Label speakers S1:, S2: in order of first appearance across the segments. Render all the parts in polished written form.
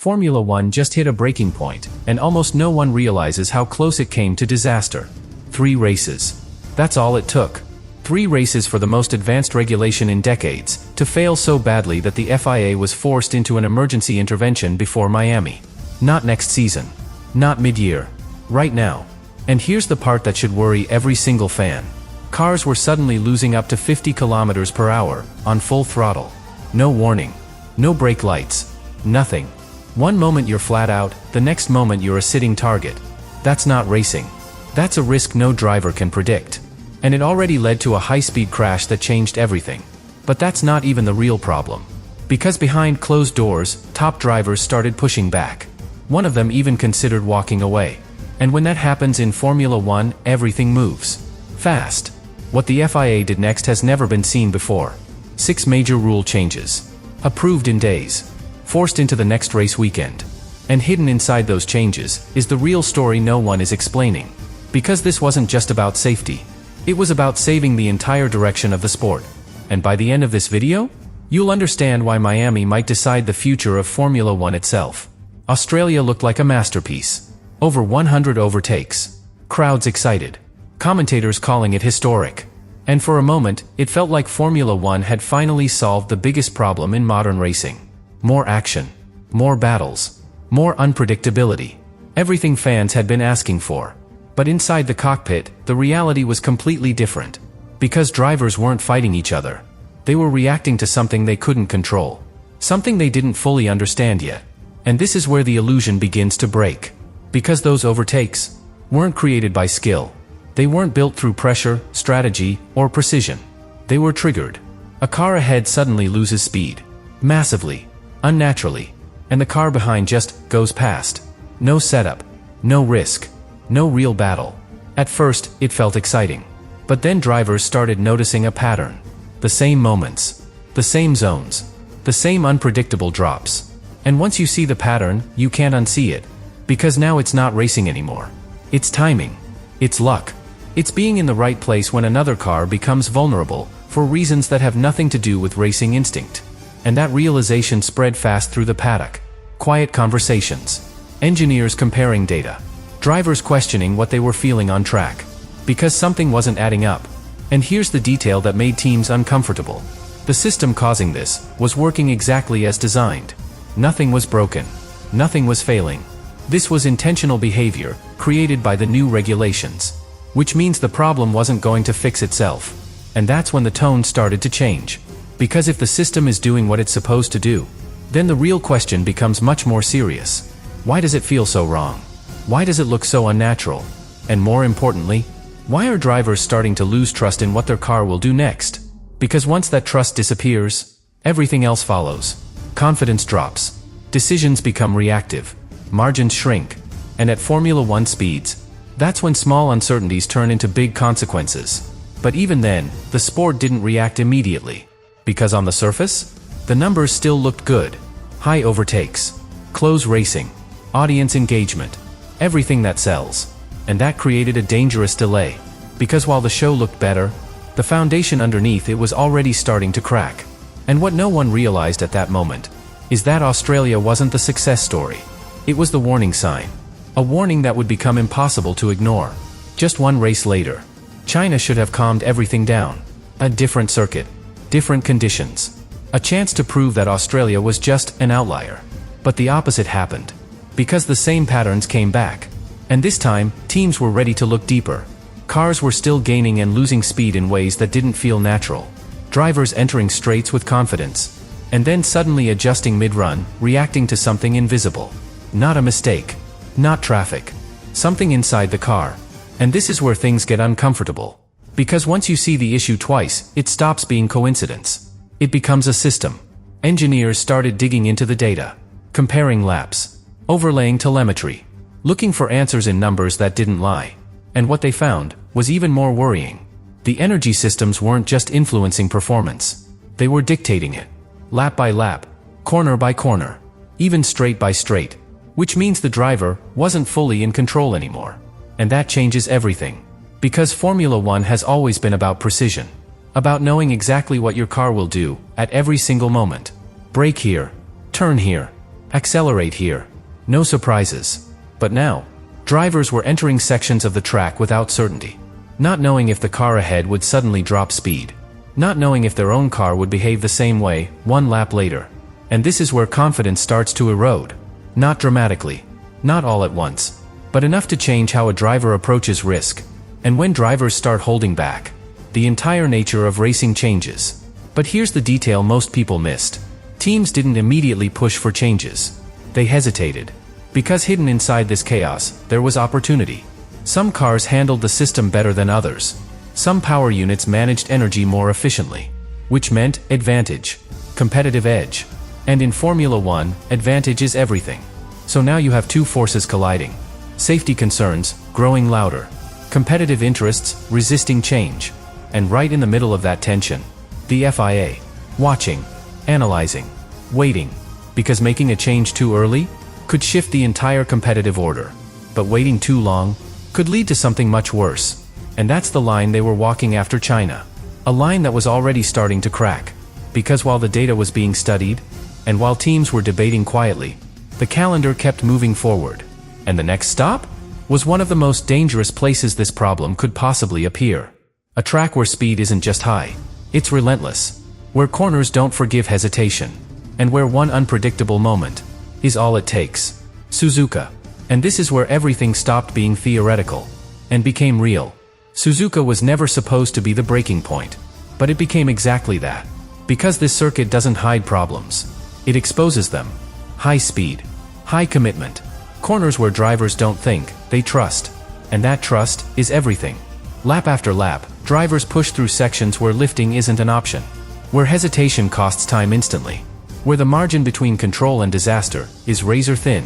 S1: Formula One just hit a breaking point, and almost no one realizes how close it came to disaster. 3 races. That's all it took. 3 races for the most advanced regulation in decades, to fail so badly that the FIA was forced into an emergency intervention before Miami. Not next season. Not mid-year. Right now. And here's the part that should worry every single fan. Cars were suddenly losing up to 50 kilometers per hour, on full throttle. No warning. No brake lights. Nothing. One moment you're flat out, the next moment you're a sitting target. That's not racing. That's a risk no driver can predict. And it already led to a high-speed crash that changed everything. But that's not even the real problem. Because behind closed doors, top drivers started pushing back. One of them even considered walking away. And when that happens in Formula One, everything moves. Fast. What the FIA did next has never been seen before. 6 major rule changes. Approved in days. Forced into the next race weekend. And hidden inside those changes is the real story no one is explaining. Because this wasn't just about safety. It was about saving the entire direction of the sport. And by the end of this video, you'll understand why Miami might decide the future of Formula One itself. Australia looked like a masterpiece. Over 100 overtakes. Crowds excited. Commentators calling it historic. And for a moment, it felt like Formula One had finally solved the biggest problem in modern racing. More action. More battles. More unpredictability. Everything fans had been asking for. But inside the cockpit, the reality was completely different. Because drivers weren't fighting each other. They were reacting to something they couldn't control. Something they didn't fully understand yet. And this is where the illusion begins to break. Because those overtakes weren't created by skill. They weren't built through pressure, strategy, or precision. They were triggered. A car ahead suddenly loses speed. Massively. Unnaturally. And the car behind just goes past. No setup. No risk. No real battle. At first, it felt exciting. But then drivers started noticing a pattern. The same moments. The same zones. The same unpredictable drops. And once you see the pattern, you can't unsee it. Because now it's not racing anymore. It's timing. It's luck. It's being in the right place when another car becomes vulnerable, for reasons that have nothing to do with racing instinct. And that realization spread fast through the paddock. Quiet conversations. Engineers comparing data. Drivers questioning what they were feeling on track. Because something wasn't adding up. And here's the detail that made teams uncomfortable. The system causing this was working exactly as designed. Nothing was broken. Nothing was failing. This was intentional behavior, created by the new regulations. Which means the problem wasn't going to fix itself. And that's when the tone started to change. Because if the system is doing what it's supposed to do, then the real question becomes much more serious. Why does it feel so wrong? Why does it look so unnatural? And more importantly, why are drivers starting to lose trust in what their car will do next? Because once that trust disappears, everything else follows. Confidence drops. Decisions become reactive. Margins shrink. And at Formula One speeds, that's when small uncertainties turn into big consequences. But even then, the sport didn't react immediately. Because on the surface, the numbers still looked good. High overtakes. Close racing. Audience engagement. Everything that sells. And that created a dangerous delay. Because while the show looked better, the foundation underneath it was already starting to crack. And what no one realized at that moment is that Australia wasn't the success story. It was the warning sign. A warning that would become impossible to ignore. Just one race later, China should have calmed everything down. A different circuit. Different conditions. A chance to prove that Australia was just an outlier. But the opposite happened. Because the same patterns came back. And this time, teams were ready to look deeper. Cars were still gaining and losing speed in ways that didn't feel natural. Drivers entering straights with confidence. And then suddenly adjusting mid-run, reacting to something invisible. Not a mistake. Not traffic. Something inside the car. And this is where things get uncomfortable. Because once you see the issue twice, it stops being coincidence. It becomes a system. Engineers started digging into the data. Comparing laps. Overlaying telemetry. Looking for answers in numbers that didn't lie. And what they found was even more worrying. The energy systems weren't just influencing performance. They were dictating it. Lap by lap. Corner by corner. Even straight by straight. Which means the driver wasn't fully in control anymore. And that changes everything. Because Formula One has always been about precision. About knowing exactly what your car will do at every single moment. Brake here. Turn here. Accelerate here. No surprises. But now, drivers were entering sections of the track without certainty. Not knowing if the car ahead would suddenly drop speed. Not knowing if their own car would behave the same way, one lap later. And this is where confidence starts to erode. Not dramatically. Not all at once. But enough to change how a driver approaches risk. And when drivers start holding back, the entire nature of racing changes. But here's the detail most people missed. Teams didn't immediately push for changes. They hesitated. Because hidden inside this chaos, there was opportunity. Some cars handled the system better than others. Some power units managed energy more efficiently. Which meant advantage. Competitive edge. And in Formula One, advantage is everything. So now you have two forces colliding. Safety concerns, growing louder. Competitive interests, resisting change. And right in the middle of that tension, the FIA. Watching. Analyzing. Waiting. Because making a change too early could shift the entire competitive order. But waiting too long could lead to something much worse. And that's the line they were walking after China. A line that was already starting to crack. Because while the data was being studied, and while teams were debating quietly, the calendar kept moving forward. And the next stop was one of the most dangerous places this problem could possibly appear. A track where speed isn't just high, it's relentless. Where corners don't forgive hesitation. And where one unpredictable moment is all it takes. Suzuka. And this is where everything stopped being theoretical and became real. Suzuka was never supposed to be the breaking point. But it became exactly that. Because this circuit doesn't hide problems. It exposes them. High speed. High commitment. Corners where drivers don't think, they trust. And that trust is everything. Lap after lap, drivers push through sections where lifting isn't an option. Where hesitation costs time instantly. Where the margin between control and disaster is razor thin.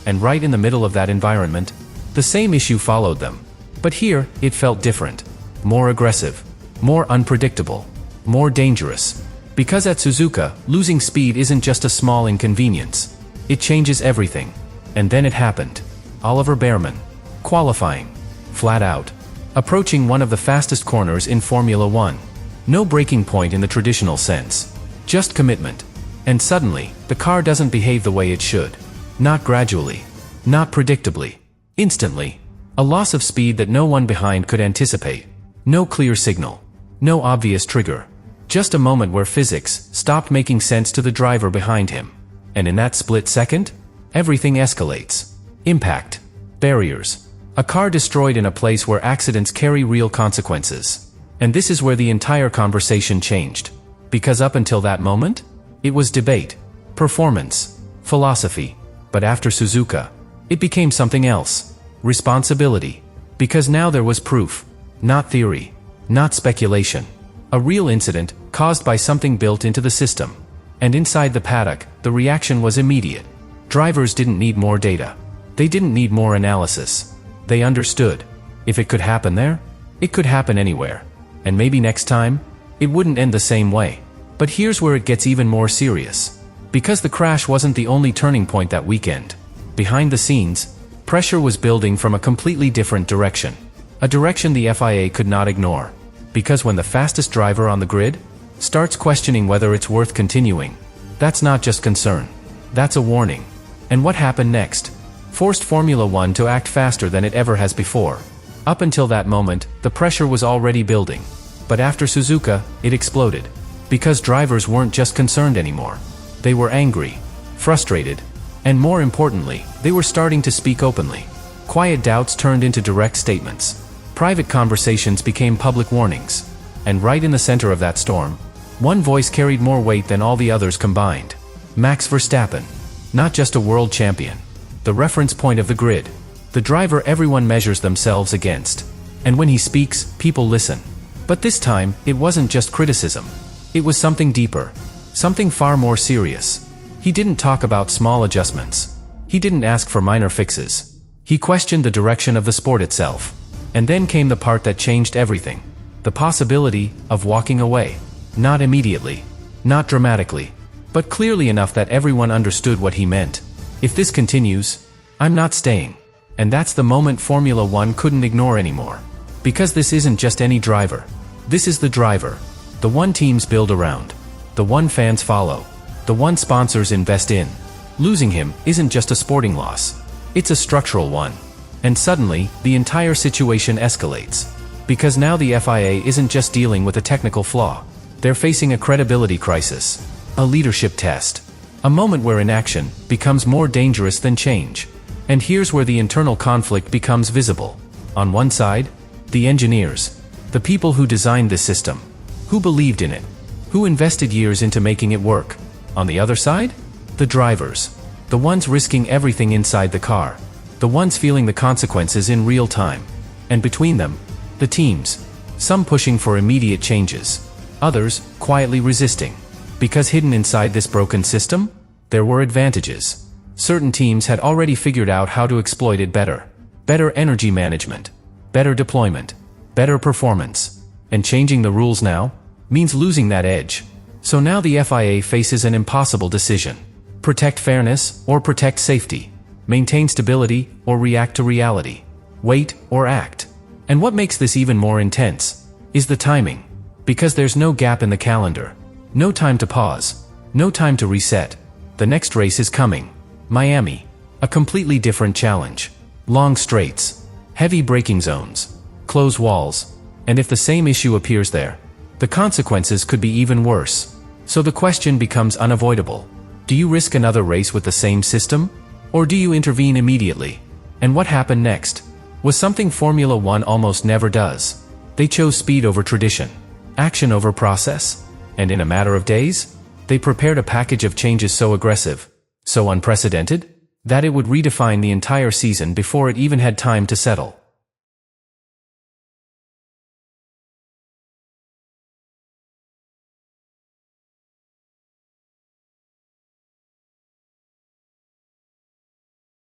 S1: And right in the middle of that environment, the same issue followed them. But here, it felt different. More aggressive. More unpredictable. More dangerous. Because at Suzuka, losing speed isn't just a small inconvenience. It changes everything. And then it happened. Oliver Bearman. Qualifying. Flat out. Approaching one of the fastest corners in Formula One. No breaking point in the traditional sense. Just commitment. And suddenly, the car doesn't behave the way it should. Not gradually. Not predictably. Instantly. A loss of speed that no one behind could anticipate. No clear signal. No obvious trigger. Just a moment where physics stopped making sense to the driver behind him. And in that split second, everything escalates. Impact. Barriers. A car destroyed in a place where accidents carry real consequences. And this is where the entire conversation changed. Because up until that moment, it was debate, performance, philosophy. But after Suzuka, it became something else. Responsibility. Because now there was proof. Not theory. Not speculation. A real incident, caused by something built into the system. And inside the paddock, the reaction was immediate. Drivers didn't need more data. They didn't need more analysis. They understood. If it could happen there, it could happen anywhere. And maybe next time, it wouldn't end the same way. But here's where it gets even more serious. Because the crash wasn't the only turning point that weekend. Behind the scenes, pressure was building from a completely different direction. A direction the FIA could not ignore. Because when the fastest driver on the grid starts questioning whether it's worth continuing, that's not just concern. That's a warning. And what happened next? Forced Formula One to act faster than it ever has before. Up until that moment, the pressure was already building. But after Suzuka, it exploded. Because drivers weren't just concerned anymore. They were angry, frustrated, and more importantly, they were starting to speak openly. Quiet doubts turned into direct statements. Private conversations became public warnings. And right in the center of that storm, one voice carried more weight than all the others combined. Max Verstappen. Not just a world champion. The reference point of the grid. The driver everyone measures themselves against. And when he speaks, people listen. But this time, it wasn't just criticism. It was something deeper. Something far more serious. He didn't talk about small adjustments. He didn't ask for minor fixes. He questioned the direction of the sport itself. And then came the part that changed everything. The possibility of walking away. Not immediately. Not dramatically. But clearly enough that everyone understood what he meant. If this continues, I'm not staying. And that's the moment Formula One couldn't ignore anymore. Because this isn't just any driver. This is the driver. The one teams build around. The one fans follow. The one sponsors invest in. Losing him isn't just a sporting loss. It's a structural one. And suddenly, the entire situation escalates. Because now the FIA isn't just dealing with a technical flaw. They're facing a credibility crisis. A leadership test. A moment where inaction becomes more dangerous than change. And here's where the internal conflict becomes visible. On one side, the engineers. The people who designed this system. Who believed in it. Who invested years into making it work. On the other side, the drivers. The ones risking everything inside the car. The ones feeling the consequences in real time. And between them, the teams. Some pushing for immediate changes. Others quietly resisting. Because hidden inside this broken system, there were advantages. Certain teams had already figured out how to exploit it better. Better energy management. Better deployment. Better performance. And changing the rules now means losing that edge. So now the FIA faces an impossible decision. Protect fairness or protect safety. Maintain stability or react to reality. Wait or act. And what makes this even more intense is the timing. Because there's no gap in the calendar. No time to pause. No time to reset. The next race is coming. Miami. A completely different challenge. Long straights. Heavy braking zones. Closed walls. And if the same issue appears there, the consequences could be even worse. So the question becomes unavoidable. Do you risk another race with the same system? Or do you intervene immediately? And what happened next was something Formula One almost never does. They chose speed over tradition. Action over process. And in a matter of days, they prepared a package of changes so aggressive, so unprecedented, that it would redefine the entire season before it even had time to settle.